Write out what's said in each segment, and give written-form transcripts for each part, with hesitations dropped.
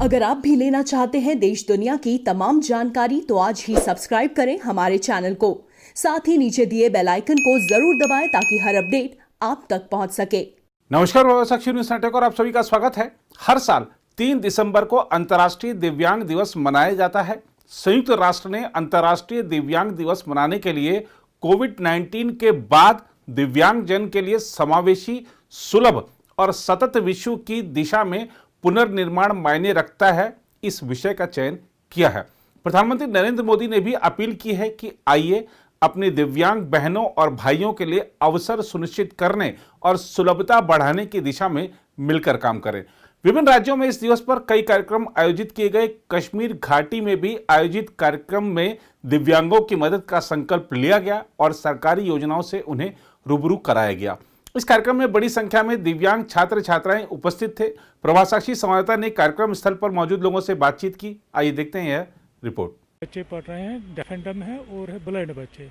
अगर आप भी लेना चाहते हैं देश दुनिया की तमाम जानकारी तो आज ही सब्सक्राइब करें हमारे चैनल को। साथ ही नीचे दिए बेल आइकन को जरूर दबाएं ताकि हर अपडेट आप तक पहुंच सके। नमस्कार, साक्षी न्यूज नेटवर्क और आप सभी का स्वागत है। हर साल 3 दिसंबर को अंतर्राष्ट्रीय दिव्यांग दिवस मनाया जाता है। संयुक्त राष्ट्र ने अंतर्राष्ट्रीय दिव्यांग दिवस मनाने के लिए कोविड-19 के बाद दिव्यांगजन के लिए समावेशी, सुलभ और सतत विश्व की दिशा में पुनर्निर्माण मायने रखता है, इस विषय का चयन किया है। प्रधानमंत्री नरेंद्र मोदी ने भी अपील की है कि आइए अपनी दिव्यांग बहनों और भाइयों के लिए अवसर सुनिश्चित करने और सुलभता बढ़ाने की दिशा में मिलकर काम करें। विभिन्न राज्यों में इस दिवस पर कई कार्यक्रम आयोजित किए गए। कश्मीर घाटी में भी आयोजित कार्यक्रम में दिव्यांगों की मदद का संकल्प लिया गया और सरकारी योजनाओं से उन्हें रूबरू कराया गया। इस कार्यक्रम में बड़ी संख्या में दिव्यांग छात्र छात्राएं उपस्थित थे। प्रभात साक्षी संवाददाता ने कार्यक्रम स्थल पर मौजूद लोगों से बातचीत की। आइए देखते हैं यह रिपोर्ट। बच्चे पढ़ रहे हैं, डेफ एंड डम है और है ब्लाइंड बच्चे।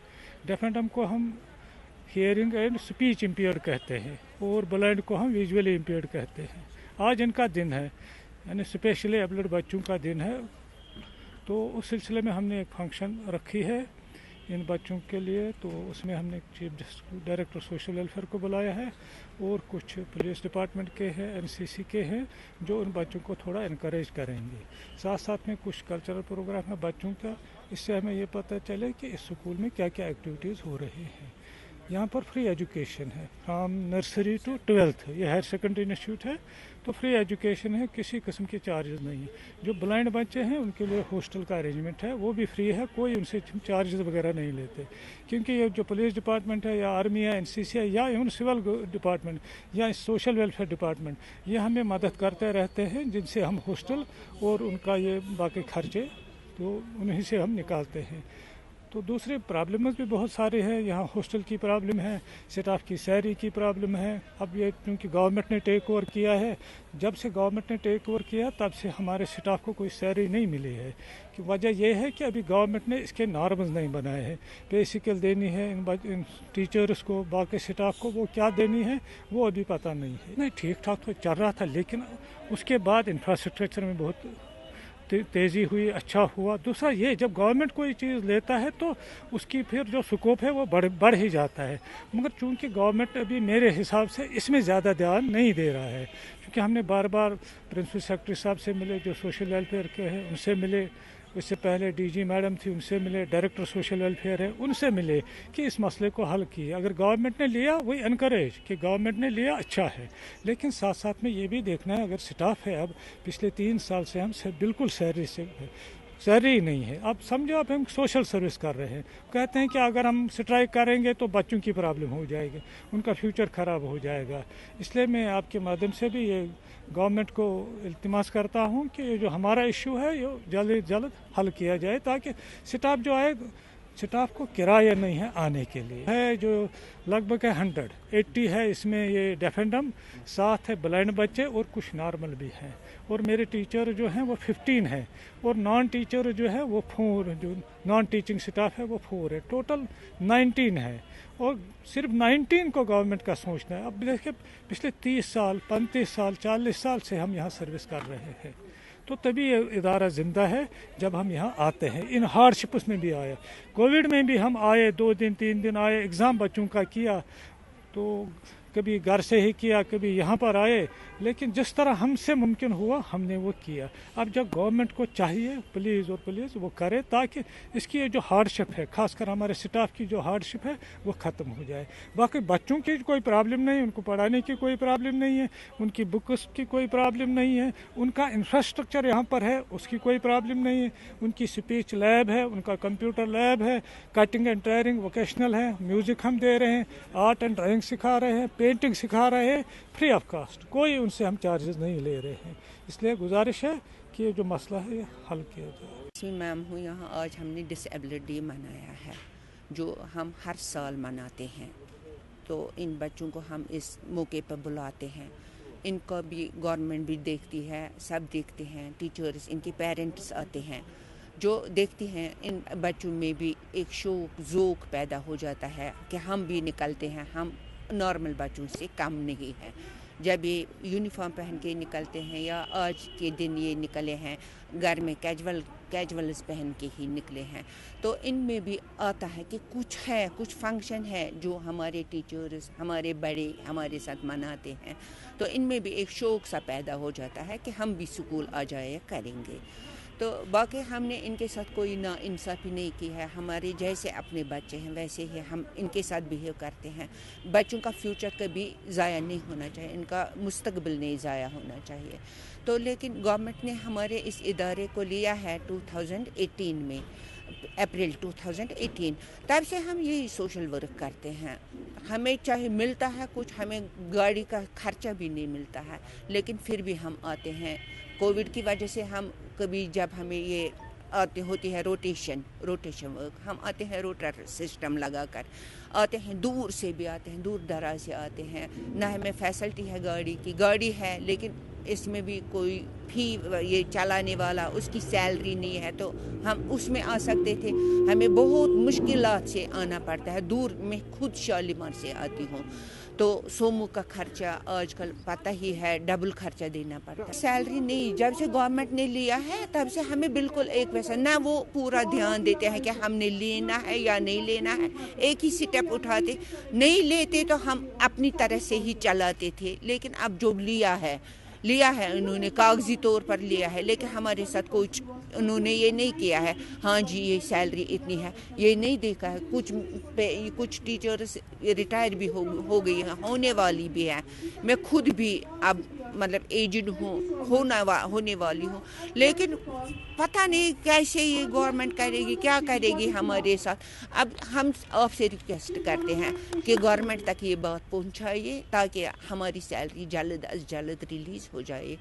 डेफ एंड डम को हम हियरिंग एंड स्पीच इम्पेयर्ड कहते हैं और ब्लाइंड को हम विजुअली इम्पेयर्ड कहते हैं। आज इनका दिन है, यानी स्पेशली एबल्ड बच्चों का दिन है, तो उस सिलसिले में हमने एक फंक्शन रखी है इन बच्चों के लिए। तो उसमें हमने चीफ डायरेक्टर सोशल वेलफेयर को बुलाया है और कुछ पुलिस डिपार्टमेंट के हैं, एनसीसी के हैं, जो उन बच्चों को थोड़ा इनकरेज करेंगे। साथ साथ में कुछ कल्चरल प्रोग्राम है बच्चों का, इससे हमें ये पता चले कि इस स्कूल में क्या क्या एक्टिविटीज़ हो रही हैं। यहाँ पर फ्री एजुकेशन है फ्राम नर्सरी टू 12th। ये हायर सेकेंडरी इंस्टीट्यूट है, तो फ्री एजुकेशन है, किसी किस्म के चार्जेस नहीं है। जो ब्लाइंड बच्चे हैं उनके लिए हॉस्टल का अरेंजमेंट है, वो भी फ्री है, कोई उनसे चार्जेस वगैरह नहीं लेते। क्योंकि ये जो पुलिस डिपार्टमेंट है या आर्मी है, एनसीसी है या इवन सिविल डिपार्टमेंट या सोशल वेलफेयर डिपार्टमेंट, ये हमें मदद करते रहते हैं, जिनसे हम हॉस्टल और उनका ये बाकी खर्चे तो उन्हीं से हम निकालते हैं। तो दूसरे प्रॉब्लम्स भी बहुत सारे हैं। यहाँ हॉस्टल की प्रॉब्लम है, स्टाफ की सैलरी की प्रॉब्लम है। अब ये क्योंकि गवर्नमेंट ने टेक ओवर किया है, जब से गवर्नमेंट ने टेक ओवर किया तब से हमारे स्टाफ को कोई सैलरी नहीं मिली है। कि वजह यह है कि अभी गवर्नमेंट ने इसके नॉर्म्स नहीं बनाए हैं। बेसिकल देनी है इन टीचर्स को, बाकी स्टाफ को, वो क्या देनी है वो अभी पता नहीं है। नहीं, ठीक ठाक तो चल रहा था, लेकिन उसके बाद इंफ्रास्ट्रक्चर में बहुत तेज़ी हुई, अच्छा हुआ। दूसरा ये, जब गवर्नमेंट कोई चीज़ लेता है तो उसकी फिर जो स्कोप है वो बढ़ ही जाता है। मगर चूंकि गवर्नमेंट अभी मेरे हिसाब से इसमें ज़्यादा ध्यान नहीं दे रहा है, क्योंकि हमने बार बार प्रिंसिपल सेक्रेटरी साहब से मिले, जो सोशल वेलफेयर के हैं उनसे मिले, उससे पहले डीजी मैडम थी उनसे मिले, डायरेक्टर सोशल वेलफेयर है उनसे मिले कि इस मसले को हल किए। अगर गवर्नमेंट ने लिया वही इनकरेज कि गवर्नमेंट ने लिया, अच्छा है, लेकिन साथ साथ में ये भी देखना है, अगर स्टाफ है, अब पिछले 3 साल से हम बिल्कुल सैलरी नहीं है। अब समझो आप हम सोशल सर्विस कर रहे हैं, कहते हैं कि अगर हम स्ट्राइक करेंगे तो बच्चों की प्रॉब्लम हो जाएगी, उनका फ्यूचर ख़राब हो जाएगा। इसलिए मैं आपके माध्यम से भी ये गवर्नमेंट को इल्तिमास करता हूँ कि ये जो हमारा इशू है ये जल्द से जल्द हल किया जाए, ताकि स्टाफ जो आए, स्टाफ को किराया नहीं है आने के लिए है, जो लगभग है 180 है। इसमें ये डेफ एंड डम, साथ है ब्लाइंड बच्चे और कुछ नॉर्मल भी हैं। और मेरे टीचर जो हैं वो 15 हैं और नॉन टीचर जो है वो 4, जो नॉन टीचिंग स्टाफ है वो 4 है। टोटल 19 है और सिर्फ 19 को गवर्नमेंट का सोचना है। अब देखिए, पिछले 30 साल, 35 साल, 40 साल से हम यहाँ सर्विस कर रहे हैं, तो तभी ये इदारा ज़िंदा है जब हम यहाँ आते हैं। इन हार्डशिप्स में भी आए, कोविड में भी हम आए, 2 दिन 3 दिन आए, एग्ज़ाम बच्चों का किया, तो कभी घर से ही किया, कभी यहाँ पर आए, लेकिन जिस तरह हमसे मुमकिन हुआ हमने वो किया। अब जब गवर्नमेंट को चाहिए पुलिस वो करे, ताकि इसकी ये जो हार्डशिप है, खासकर हमारे स्टाफ की जो हार्डशिप है वो ख़त्म हो जाए। बाकी बच्चों की कोई प्रॉब्लम नहीं, उनको पढ़ाने की कोई प्रॉब्लम नहीं है, उनकी बुक्स की कोई प्रॉब्लम नहीं है, उनका इंफ्रास्ट्रक्चर यहाँ पर है उसकी कोई प्रॉब्लम नहीं है, उनकी स्पीच लैब है, उनका कंप्यूटर लैब है, कटिंग एंड टेयरिंग वोकेशनल है, म्यूज़िक हम दे रहे हैं, आर्ट एंड ड्राइंग सिखा रहे हैं, पेंटिंग सिखा रहे हैं, फ्री ऑफ कास्ट, कोई उनसे हम चार्जेस नहीं ले रहे हैं। इसलिए गुजारिश है कि ये जो मसला है ये हल किया जाए। इसमें मैम हूँ यहाँ। आज हमने डिसेबिलिटी डे मनाया है, जो हम हर साल मनाते हैं। तो इन बच्चों को हम इस मौके पर बुलाते हैं, इनको भी गवर्नमेंट भी देखती है, सब देखते हैं, टीचर्स, इनके पेरेंट्स आते हैं, जो देखती हैं। इन बच्चों में भी एक शौक ज़ौक़ पैदा हो जाता है कि हम भी निकलते हैं, हम नॉर्मल बच्चों से कम नहीं है। جب یہ یونیفارم پہن کے نکلتے ہیں یا آج کے دن یہ نکلے ہیں گھر میں کیجولز پہن کے ہی نکلے ہیں، تو ان میں بھی آتا ہے کہ کچھ فنکشن ہے جو ہمارے ٹیچرز ہمارے بڑے ہمارے ساتھ مناتے ہیں، تو ان میں بھی ایک شوق سا پیدا ہو جاتا ہے کہ ہم بھی اسکول آ جایا کریں گے۔ تو باقی ہم نے ان کے ساتھ کوئی نا انصافی نہیں کی ہے، ہمارے جیسے اپنے بچے ہیں ویسے ہی ہم ان کے ساتھ بیہیو کرتے ہیں۔ بچوں کا فیوچر کبھی ضائع نہیں ہونا چاہیے، ان کا مستقبل نہیں ضائع ہونا چاہیے۔ تو لیکن گورنمنٹ نے ہمارے اس ادارے کو لیا ہے 2018 میں، اپریل 2018، تب سے ہم یہی سوشل ورک کرتے ہیں۔ ہمیں چاہے ملتا ہے کچھ، ہمیں گاڑی کا خرچہ بھی نہیں ملتا ہے، لیکن پھر بھی ہم آتے ہیں۔ کووڈ کی وجہ سے ہم کبھی جب ہمیں یہ ہوتی ہے روٹیشن ورک، ہم آتے ہیں روٹر سسٹم لگا کر، آتے ہیں دور سے بھی آتے ہیں، دور دراز سے آتے ہیں، نہ ہمیں فیسلٹی ہے گاڑی کی، گاڑی ہے لیکن اس میں بھی کوئی فی یہ چلانے والا اس کی سیلری نہیں ہے، تو ہم اس میں آ سکتے تھے، ہمیں بہت مشکلات سے آنا پڑتا ہے، دور میں خود شالیمار سے آتی ہوں، تو سومو کا خرچہ آج کل پتہ ہی ہے ڈبل خرچہ دینا پڑتا ہے۔ سیلری نہیں، جب سے گورنمنٹ نے لیا ہے تب سے ہمیں بالکل ایک ویسا نہ وہ پورا دھیان دیتے ہیں کہ ہم نے لینا ہے یا نہیں لینا ہے، ایک ہی سٹیپ اٹھاتے، نہیں لیتے تو ہم اپنی طرح سے ہی چلاتے تھے، لیکن اب جو لیا ہے انہوں نے کاغذی طور پر لیا ہے، لیکن ہمارے ساتھ کچھ انہوں نے یہ نہیں کیا ہے، ہاں جی یہ سیلری اتنی ہے، یہ نہیں دیکھا ہے۔ کچھ ٹیچرز ریٹائر بھی ہو گئی ہیں، ہونے والی بھی ہیں، میں خود بھی اب مطلب ایجڈ ہونے والی ہوں، لیکن پتہ نہیں کیسے یہ گورنمنٹ کرے گی، کیا کرے گی ہمارے ساتھ۔ اب ہم آپ سے ریکویسٹ کرتے ہیں کہ گورنمنٹ تک یہ بات پہنچائیے تاکہ ہماری سیلری جلد از جلد ریلیز ہو جائے۔